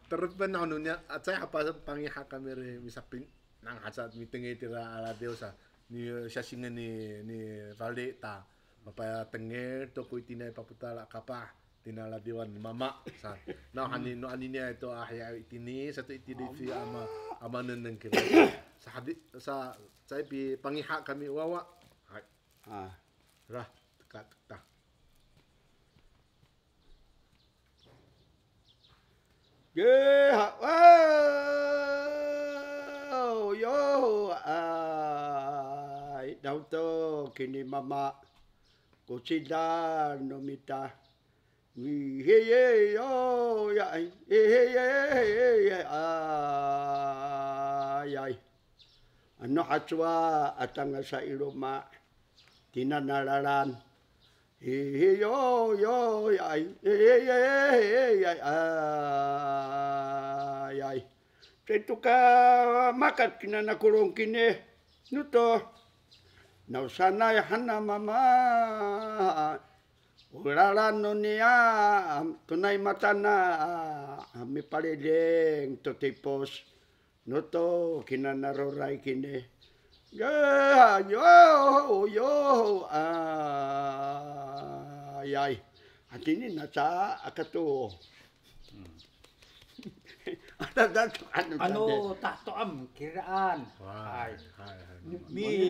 terus ben nunya at saya apa pangiha kami re misapin nang hasat meeting tira ala deusa ni shasingan ni valde ta mapaya tenge to ko itinay paputala kapa tinala diwan mama sa no ani niya ito ahya itini sa to itini fi ama nang kira sa sa pi pangiha kami wawa ra ta Yeah, oh, yo, ai, đau to kini mama, cô chỉ đa nó mi ta, vì he ye yo, ai, he ai, ano hatua atanga sa iloma, tinanalaran. Yo ay ay Tetu ka makat kina nakulong kini nuto nausana ya hana mama ulalan no niya tunay matana mi palideng to tipos nuto kina naroray kini yo ay atini na sa akato Ano tato am kiraan. Hai. Mi